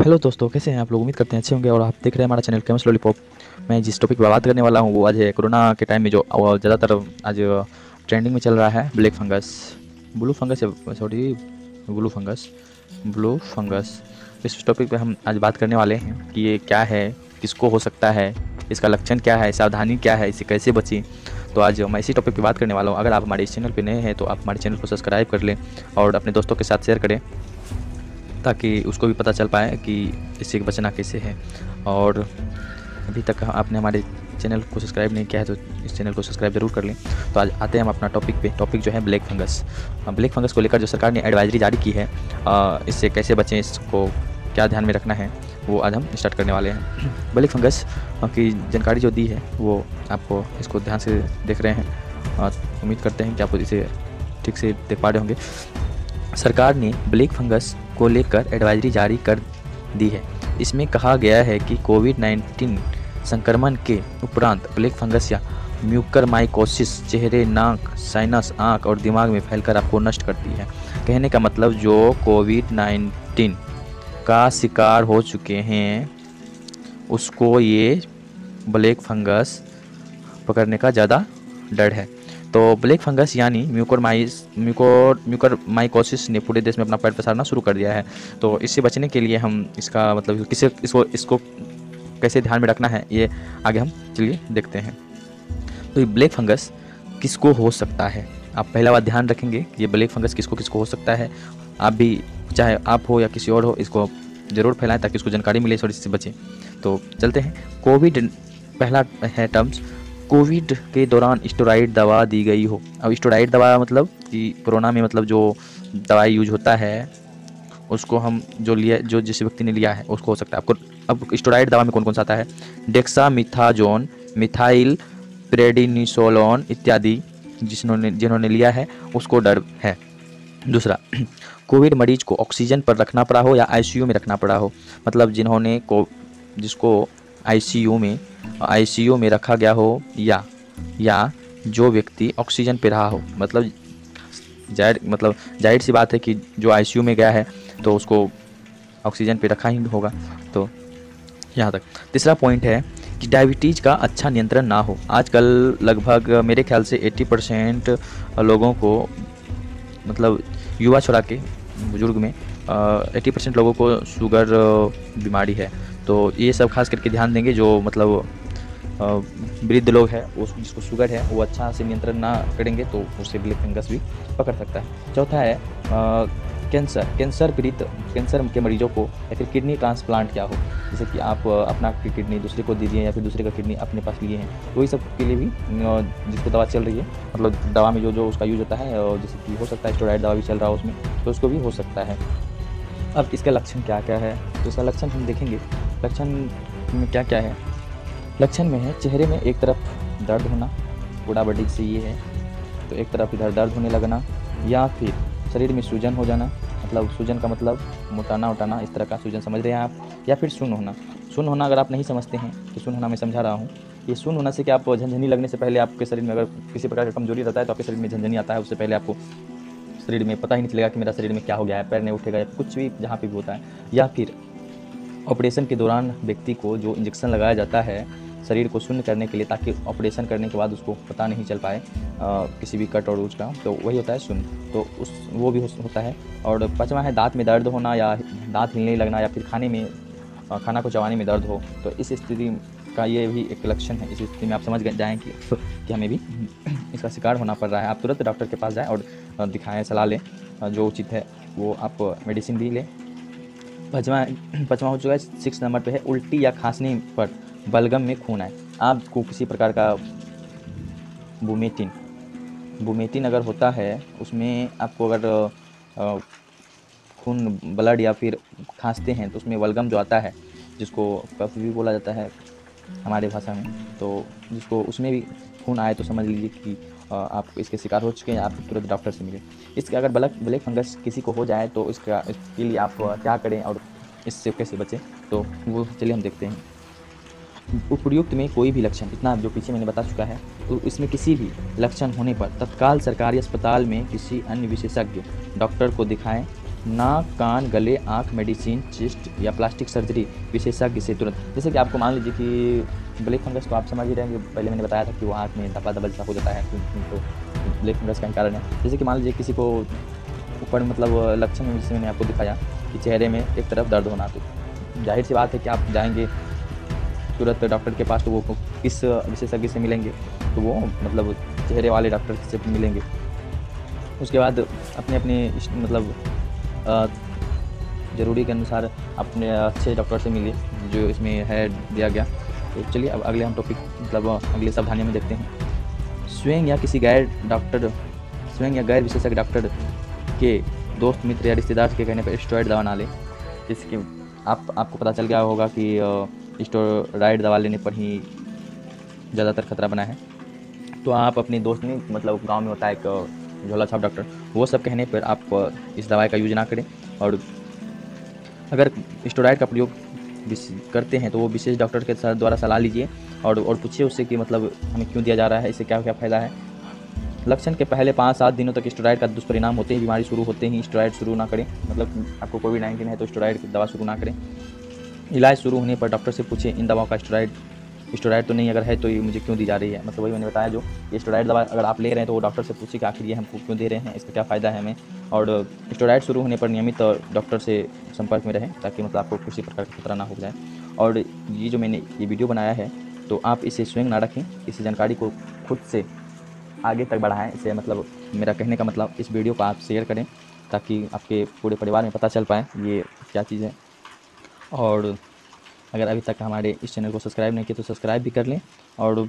Hello दोस्तों, कैसे हैं आप लोग। उम्मीद करते हैं अच्छे होंगे और आप देख रहे हैं हमारा चैनल केमिस्ट लॉलीपॉप। मैं जिस टॉपिक पर बात करने वाला हूँ वो आज है कोरोना के टाइम में जो ज़्यादातर आज ट्रेंडिंग में चल रहा है, black fungus, blue fungus, sorry blue fungus. इस टॉपिक पे हम आज बात करने वाले हैं कि ये क्या है, किसको हो सकता है, इसका लक्षण क्या है, सावधानी क्या है, इससे कैसे बचें। तो आज मैं इसी टॉपिक पे बात करने वाला हूँ। अगर आप हमारे इस चैनल पे नए हैं तो आप हमारे चैनल को सब्सक्राइब कर लें और अपने दोस्तों के साथ शेयर करें ताकि उसको भी पता चल पाए कि इससे बचना कैसे है। और अभी तक आपने हमारे चैनल को सब्सक्राइब नहीं किया है तो इस चैनल को सब्सक्राइब जरूर कर लें। तो आज आते हैं हम अपना टॉपिक पे। टॉपिक जो है ब्लैक फंगस। ब्लैक फंगस को लेकर जो सरकार ने एडवाइजरी जारी की है, इससे कैसे बचें, इसको क्या ध्यान में रखना है, वो आज हम स्टार्ट करने वाले हैं। ब्लैक फंगस की जानकारी जो दी है वो आपको इसको ध्यान से देख रहे हैं। उम्मीद करते हैं कि आप इसे ठीक से देख पा रहे होंगे। सरकार ने ब्लैक फंगस को लेकर एडवाइजरी जारी कर दी है। इसमें कहा गया है कि कोविड-19 संक्रमण के उपरांत ब्लैक फंगस या म्यूकरमाइकोसिस चेहरे, नाक, साइनस, आँख और दिमाग में फैलकर आपको नष्ट करती है। कहने का मतलब जो कोविड-19 का शिकार हो चुके हैं उसको ये ब्लैक फंगस पकड़ने का ज़्यादा डर है। तो ब्लैक फंगस यानी म्यूकरमाइकोसिस ने पूरे देश में अपना पैर पसारना शुरू कर दिया है। तो इससे बचने के लिए हम इसका मतलब इसको कैसे ध्यान में रखना है, ये आगे हम चलिए देखते हैं। तो ये ब्लैक फंगस किसको हो सकता है, आप पहला बात ध्यान रखेंगे कि ये ब्लैक फंगस किसको किसको हो सकता है। आप भी, चाहे आप हो या किसी और हो, इसको ज़रूर फैलाएं ताकि उसको जानकारी मिले और इससे बचें। तो चलते हैं। कोविड पहला है टर्म्स। कोविड के दौरान स्टेरॉइड दवा दी गई हो। अब स्टेरॉइड दवा मतलब कि कोरोना में मतलब जो दवाई यूज होता है उसको हम जो जिस व्यक्ति ने लिया है उसको हो सकता है आपको। अब स्टेरॉइड दवा में कौन कौन सा आता है, डेक्सामेथासोन, मिथाइल प्रेडिनिसोलोन इत्यादि। जिन्होंने लिया है उसको डर है। दूसरा, कोविड मरीज को ऑक्सीजन पर रखना पड़ा हो या आईसीयू में रखना पड़ा हो। मतलब जिसको आईसीयू में रखा गया हो या जो व्यक्ति ऑक्सीजन पे रहा हो। मतलब जाहिर सी बात है कि जो आईसीयू में गया है तो उसको ऑक्सीजन पे रखा ही होगा। तो यहाँ तक। तीसरा पॉइंट है कि डायबिटीज़ का अच्छा नियंत्रण ना हो। आजकल लगभग मेरे ख्याल से 80% लोगों को, मतलब युवा छोड़ा के बुजुर्ग में 80% लोगों को शुगर बीमारी है। तो ये सब खास करके ध्यान देंगे। जो मतलब वृद्ध लोग हैं जिसको शुगर है वो अच्छा से नियंत्रण ना करेंगे तो उससे ब्लैक फंगस भी पकड़ सकता है। चौथा है कैंसर के मरीजों को या फिर किडनी ट्रांसप्लांट क्या हो। जैसे कि आप अपना किडनी दूसरे को दे दिए या फिर दूसरे का किडनी अपने पास लिए हैं, तो ये सब के लिए भी जिसको दवा चल रही है, मतलब दवा में जो उसका यूज होता है, जैसे कि हो सकता है स्टेरॉइड दवा भी चल रहा है उसमें, तो उसको भी हो सकता है। अब इसका लक्षण क्या क्या है, तो इसका लक्षण हम देखेंगे। लक्षण में क्या क्या है, लक्षण में है चेहरे में एक तरफ दर्द होना, पूरा बॉडी से ये है, तो एक तरफ इधर दर्द होने लगना, या फिर शरीर में सूजन हो जाना। मतलब सूजन का मतलब मोटाना इस तरह का सूजन समझ रहे हैं आप। या फिर सुन्न होना अगर आप नहीं समझते हैं तो सुन्न होना मैं समझा रहा हूँ। ये सुन्न होना से कि आप झनझनी लगने से पहले आपके शरीर में अगर किसी प्रकार का कमजोरी रहता है तो आपके शरीर में झनझनी आता है, उससे पहले आपको शरीर में पता ही नहीं चलेगा कि मेरा शरीर में क्या हो गया है, पैर नहीं उठेगा या कुछ भी जहाँ पे भी होता है। या फिर ऑपरेशन के दौरान व्यक्ति को जो इंजेक्शन लगाया जाता है शरीर को शून्य करने के लिए, ताकि ऑपरेशन करने के बाद उसको पता नहीं चल पाए किसी भी कट और उसका, तो वही होता है शून्य। तो वो भी होता है। और पांचवा है दांत में दर्द होना या दांत हिलने लगना, या फिर खाना को चबाने में दर्द हो। तो इस स्थिति का ये भी एक लक्षण है। इस स्थिति में आप समझ जाएँ कि हमें भी इसका शिकार होना पड़ रहा है। आप तुरंत डॉक्टर के पास जाएँ और दिखाएँ, सलाह लें, जो उचित है वो आप मेडिसिन भी लें। पाँचवा हो चुका है। 6 नंबर पे है उल्टी या खांसने पर बलगम में खून आए। आपको किसी प्रकार का बुमेटिन अगर होता है, उसमें आपको अगर खून, ब्लड या फिर खांसते हैं तो उसमें बलगम जो आता है, जिसको कफ भी बोला जाता है हमारे भाषा में, तो जिसको उसमें भी खून आए तो समझ लीजिए कि आप इसके शिकार हो चुके हैं। आप तुरंत डॉक्टर से मिलें। इसके अगर ब्लैक फंगस किसी को हो जाए तो इसके लिए आप क्या करें और इससे कैसे बचें, तो वो चलिए हम देखते हैं। उपयुक्त में कोई भी लक्षण, इतना जो पीछे मैंने बता चुका है, तो इसमें किसी भी लक्षण होने पर तत्काल सरकारी अस्पताल में किसी अन्य विशेषज्ञ डॉक्टर को दिखाएं नाक, कान, गले, आँख, मेडिसिन, चेस्ट या प्लास्टिक सर्जरी विशेषज्ञ से तुरंत। जैसे कि आपको मान लीजिए कि ब्लैक फंगस तो आप समझ ही रहे हैं कि पहले मैंने बताया था कि वो आँख में धब्बा-धब्बा जैसा हो जाता है, तो ब्लैक फंगस का ही कारण है। जैसे कि मान लीजिए किसी को ऊपर मतलब लक्षण में जैसे मैंने आपको दिखाया कि चेहरे में एक तरफ दर्द होना, तो ज़ाहिर-सी बात है कि आप जाएँगे तुरंत डॉक्टर के पास, तो वो किस विशेषज्ञ से मिलेंगे, तो वो मतलब चेहरे वाले डॉक्टर से मिलेंगे। उसके बाद अपने-अपने मतलब ज़रूरी के अनुसार अपने अच्छे डॉक्टर से मिलिए जो इसमें है दिया गया। तो चलिए अब अगले हम टॉपिक मतलब अगले सावधानियों में देखते हैं। स्वयं या किसी स्वयं या गैर विशेषज्ञ डॉक्टर के दोस्त, मित्र या रिश्तेदार के कहने पर स्टेरॉइड दवा ना लें। जैसे कि आपको पता चल गया होगा कि स्टेरॉइड दवा लेने पर ही ज़्यादातर खतरा बना है। तो आप अपने दोस्त नहीं, मतलब गाँव में होता है एक झोला छाप डॉक्टर, वो सब कहने पर आप इस दवाई का यूज़ ना करें। और अगर स्टेरॉइड का प्रयोग करते हैं तो वो विशेष डॉक्टर के द्वारा सलाह लीजिए और पूछिए उससे कि मतलब हमें क्यों दिया जा रहा है, इससे क्या क्या फ़ायदा है। लक्षण के पहले 5-7 दिनों तक स्टेरॉइड का दुष्परिणाम होते ही, बीमारी शुरू होते ही स्टेरॉइड शुरू ना करें। मतलब आपको कोविड-19 है तो स्टेरॉइड की दवा शुरू ना करें। इलाज शुरू होने पर डॉक्टर से पूछें इन दवाओं का स्टेरॉइड तो नहीं अगर है तो ये मुझे क्यों दी जा रही है। मतलब वही मैंने बताया, जो ये स्टेरॉइड दवा अगर आप ले रहे हैं तो वो डॉक्टर से पूछिए कि आखिर ये हमको क्यों दे रहे हैं, इसका क्या फ़ायदा है हमें। और स्टेरॉइड शुरू होने पर नियमित डॉक्टर से संपर्क में रहें ताकि मतलब आपको किसी प्रकार का खतरा ना हो जाए। और ये जो मैंने ये वीडियो बनाया है तो आप इसे स्वयं ना रखें, इस जानकारी को खुद से आगे तक बढ़ाएँ। इसे मतलब मेरा कहने का मतलब इस वीडियो को आप शेयर करें ताकि आपके पूरे परिवार में पता चल पाए ये क्या चीज़ है। और अगर अभी तक हमारे इस चैनल को सब्सक्राइब नहीं किया तो सब्सक्राइब भी कर लें और